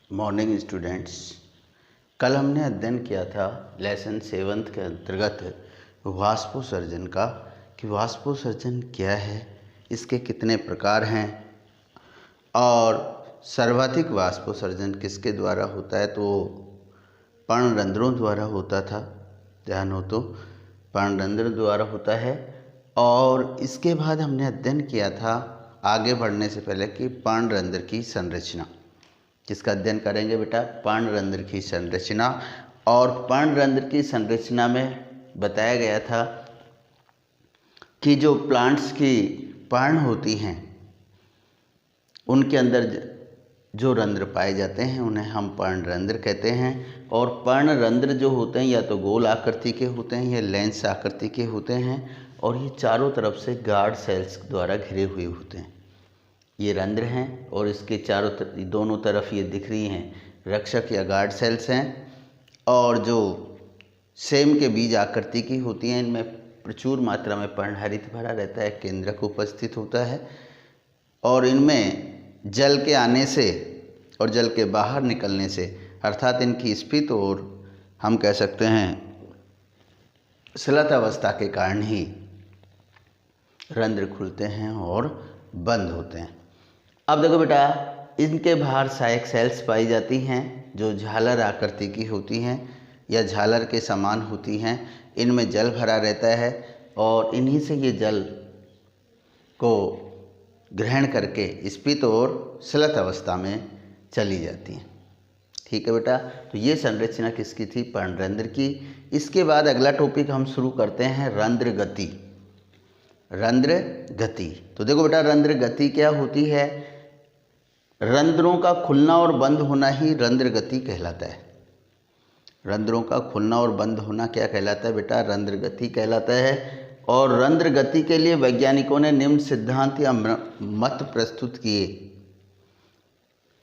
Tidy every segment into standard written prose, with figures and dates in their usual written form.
Morning students. कल हमने अध्ययन किया था लेसन 7 के अंतर्गत वाष्पोत्सर्जन का कि वाष्पोत्सर्जन क्या है, इसके कितने प्रकार हैं और सर्वाधिक वाष्पोत्सर्जन किसके द्वारा होता है। तो पर्णरंध्रों द्वारा होता था, ध्यान हो तो पर्णरंध्र द्वारा होता है। और इसके बाद हमने अध्ययन किया था आगे बढ़ने से पहले कि पर्णरंध्र की संरचना, जिसका अध्ययन करेंगे बेटा पर्णरंध्र की संरचना। और पर्णरंध्र की संरचना में बताया गया था कि जो प्लांट्स की पर्ण होती हैं उनके अंदर जो रंध्र पाए जाते हैं उन्हें हम पर्णरंध्र कहते हैं। और पर्णरंध्र जो होते हैं या तो गोल आकृति के होते हैं या लेंस आकृति के होते हैं और ये चारों तरफ से गार्ड सेल्स द्वारा घिरे हुए होते हैं। ये रंध्र हैं और इसके दोनों तरफ ये दिख रही हैं रक्षक या गार्ड सेल्स हैं। और जो सेम के बीज आकृति की होती हैं इनमें प्रचुर मात्रा में पर्णहरित भरा रहता है, केंद्रक उपस्थित होता है। और इनमें जल के आने से और जल के बाहर निकलने से अर्थात इनकी स्फीत और हम कह सकते हैं स्लत अवस्था के कारण ही रंध्र खुलते हैं और बंद होते हैं। अब देखो बेटा, इनके बाहर सहायक सेल्स पाई जाती हैं जो झालर आकृति की होती हैं या झालर के समान होती हैं। इनमें जल भरा रहता है और इन्हीं से ये जल को ग्रहण करके स्फीत और स्लत अवस्था में चली जाती हैं। ठीक है बेटा, तो ये संरचना किसकी थी? पर्णरंध्र की। इसके बाद अगला टॉपिक हम शुरू करते हैं रंध्र गति। रंध्र गति, तो देखो बेटा रंध्र गति क्या होती है? रंध्रों का खुलना और बंद होना ही रंध्र गति कहलाता है। रंध्रों का खुलना और बंद होना क्या कहलाता है बेटा? रंध्र गति कहलाता है। और रंध्र गति के लिए वैज्ञानिकों ने निम्न सिद्धांत या मत प्रस्तुत किए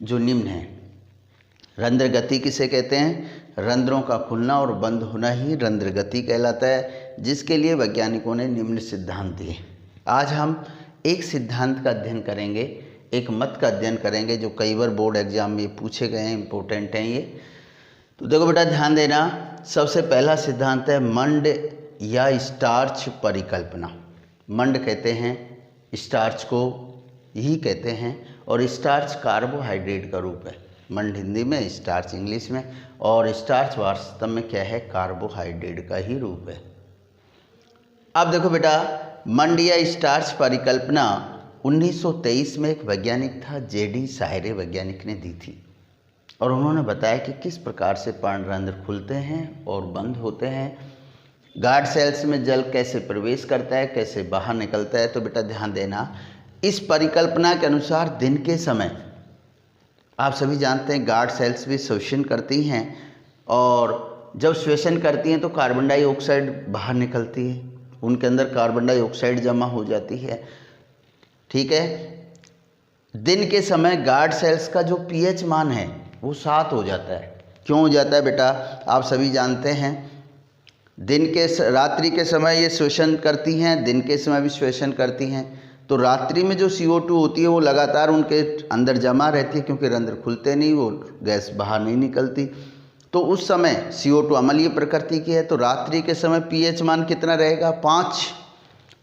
जो निम्न हैं। रंध्र गति किसे कहते हैं? रंध्रों का खुलना और बंद होना ही रंध्र गति कहलाता है, जिसके लिए वैज्ञानिकों ने निम्न सिद्धांत दिए। आज हम एक सिद्धांत का अध्ययन करेंगे, एक मत का अध्ययन करेंगे जो कई बार बोर्ड एग्जाम में पूछे गए हैं, इंपॉर्टेंट हैं ये। तो देखो बेटा ध्यान देना, सबसे पहला सिद्धांत है मंड या स्टार्च परिकल्पना। मंड कहते हैं स्टार्च को, यही कहते हैं। और स्टार्च कार्बोहाइड्रेट का रूप है। मंड हिंदी में, स्टार्च इंग्लिश में। और स्टार्च वास्तव में क्या है? कार्बोहाइड्रेट का ही रूप है। अब देखो बेटा, मंड या स्टार्च परिकल्पना 1923 में एक वैज्ञानिक था जेडी सायरे वैज्ञानिक ने दी थी। और उन्होंने बताया कि किस प्रकार से पर्णरंध्र खुलते हैं और बंद होते हैं, गार्ड सेल्स में जल कैसे प्रवेश करता है, कैसे बाहर निकलता है। तो बेटा ध्यान देना, इस परिकल्पना के अनुसार दिन के समय आप सभी जानते हैं गार्ड सेल्स भी श्वसन करती हैं और जब श्वसन करती हैं तो कार्बन डाइऑक्साइड बाहर निकलती है, उनके अंदर कार्बन डाइऑक्साइड जमा हो जाती है। ठीक है, दिन के समय गार्ड सेल्स का जो पीएच मान है वो 7 हो जाता है। क्यों हो जाता है बेटा? आप सभी जानते हैं रात्रि के समय ये श्वसन करती हैं, दिन के समय भी श्वसन करती हैं। तो रात्रि में जो CO2 होती है वो लगातार उनके अंदर जमा रहती है क्योंकि रंध्र खुलते नहीं, वो गैस बाहर नहीं निकलती। तो उस समय CO2 अम्लीय प्रकृति की है। तो रात्रि के समय पीएच मान कितना रहेगा? 5।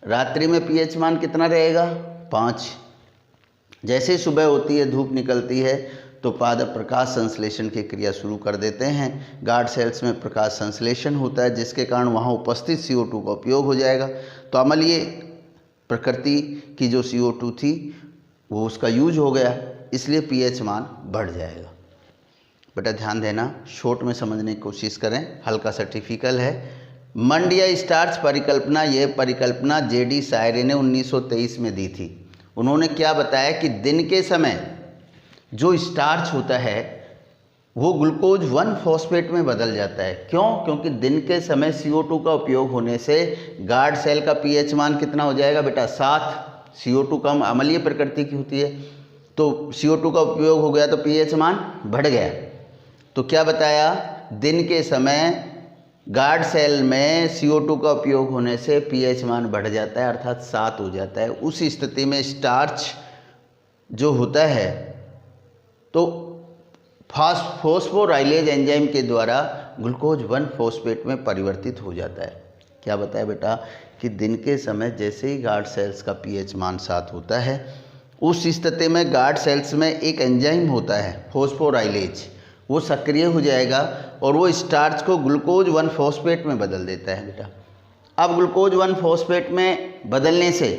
रात्रि में पीएच मान कितना रहेगा? 5। जैसे ही सुबह होती है, धूप निकलती है तो पादप प्रकाश संश्लेषण की क्रिया शुरू कर देते हैं। गार्ड सेल्स में प्रकाश संश्लेषण होता है जिसके कारण वहाँ उपस्थित CO2 का उपयोग हो जाएगा। तो अम्लीय प्रकृति की जो CO2 थी वो उसका यूज हो गया, इसलिए पीएच मान बढ़ जाएगा। बेटा ध्यान देना, शॉर्ट में समझने की कोशिश करें, हल्का सा टिपिकल है। मंड या स्टार्च परिकल्पना, यह परिकल्पना जेडी सायरे ने 1923 में दी थी। उन्होंने क्या बताया कि दिन के समय जो स्टार्च होता है वो ग्लूकोज 1 फॉस्फेट में बदल जाता है। क्यों? क्योंकि दिन के समय CO2 का उपयोग होने से गार्ड सेल का पीएच मान कितना हो जाएगा बेटा? 7। CO2 कम अम्लीय प्रकृति की होती है, तो CO2 का उपयोग हो गया तो पीएच मान बढ़ गया। तो क्या बताया? दिन के समय गार्ड सेल में CO2 का उपयोग होने से पीएच मान बढ़ जाता है, अर्थात 7 हो जाता है। उस स्थिति में स्टार्च जो होता है तो फॉस्फोराइलेज एंजाइम के द्वारा ग्लूकोज 1 फॉस्फेट में परिवर्तित हो जाता है। क्या बताया बेटा कि दिन के समय जैसे ही गार्ड सेल्स का पीएच मान 7 होता है, उस स्थिति में गार्ड सेल्स में एक एंजाइम होता है फॉस्फोराइलेज, वो सक्रिय हो जाएगा और वो स्टार्च को ग्लूकोज 1 फॉस्फेट में बदल देता है बेटा। अब ग्लूकोज 1 फॉस्फेट में बदलने से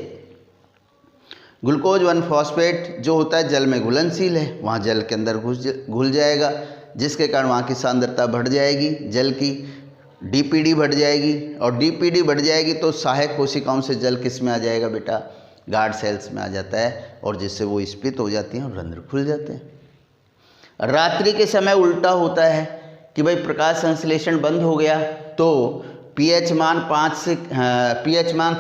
ग्लूकोज 1 फॉस्फेट जो होता है जल में घुलनशील है, वहाँ जल के अंदर घुल जाएगा, जिसके कारण वहाँ की सांद्रता बढ़ जाएगी, जल की डीपीडी बढ़ जाएगी, और डीपीडी बढ़ जाएगी तो सहायक कोशिकाओं से जल किस में आ जाएगा बेटा, गार्ड सेल्स में आ जाता है, और जिससे वो स्प्लित हो जाती हैं और रंध्र खुल जाते हैं। रात्रि के समय उल्टा होता है कि भाई प्रकाश संश्लेषण बंद हो गया तो पीएच मान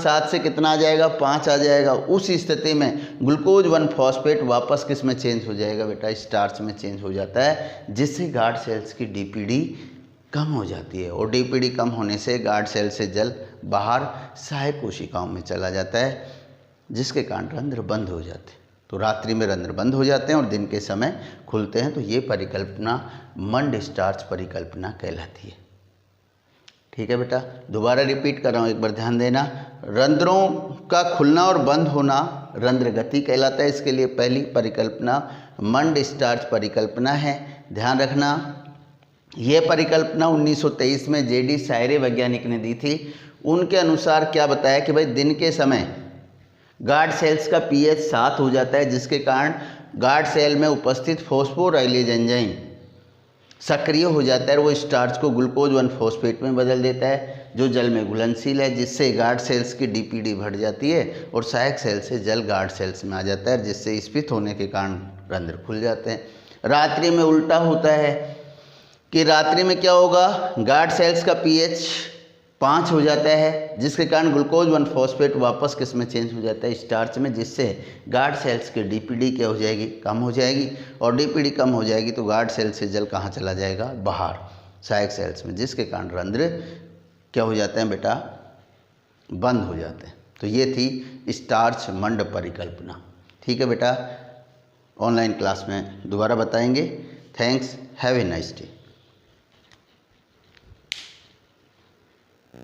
7 से कितना आ जाएगा, 5 आ जाएगा। उस स्थिति में ग्लूकोज 1 फॉस्फेट वापस किस में चेंज हो जाएगा बेटा, स्टार्च में चेंज हो जाता है, जिससे गार्ड सेल्स की डीपीडी कम हो जाती है, और डीपीडी कम होने से गार्ड सेल से जल बाहर सहायक कोशिकाओं में चला जाता है, जिसके कारण रंध्र बंद हो जाते हैं। तो रात्रि में रंध्र बंद हो जाते हैं और दिन के समय खुलते हैं। तो ये परिकल्पना मंड स्टार्च परिकल्पना कहलाती है। ठीक है बेटा, दोबारा रिपीट कर रहा हूँ, एक बार ध्यान देना। रंध्रों का खुलना और बंद होना रंध्र गति कहलाता है। इसके लिए पहली परिकल्पना मंड स्टार्च परिकल्पना है। ध्यान रखना, यह परिकल्पना 1923 में जेडी सायरे वैज्ञानिक ने दी थी। उनके अनुसार क्या बताया कि भाई दिन के समय गार्ड सेल्स का पीएच 7 हो जाता है, जिसके कारण गार्ड सेल में उपस्थित फॉस्फोराइलेज एंजाइम सक्रिय हो जाता है और वो स्टार्च को ग्लूकोज 1 फॉस्फेट में बदल देता है, जो जल में घुलनशील है, जिससे गार्ड सेल्स की डीपीडी बढ़ जाती है और सहायक सेल से जल गार्ड सेल्स में आ जाता है, जिससे स्फीत होने के कारण रंध्र खुल जाते हैं। रात्रि में उल्टा होता है कि रात्रि में क्या होगा, गार्ड सेल्स का पीएच 5 हो जाता है, जिसके कारण ग्लूकोज 1 फॉस्फेट वापस किस में चेंज हो जाता है, स्टार्च में, जिससे गार्ड सेल्स की डीपीडी क्या हो जाएगी, कम हो जाएगी, और डीपीडी कम हो जाएगी तो गार्ड सेल से जल कहाँ चला जाएगा, बाहर सहायक सेल्स में, जिसके कारण रंध्र क्या हो जाते हैं बेटा, बंद हो जाते हैं। तो ये थी स्टार्च मंड परिकल्पना। ठीक है बेटा, ऑनलाइन क्लास में दोबारा बताएंगे। Thanks, have a nice day.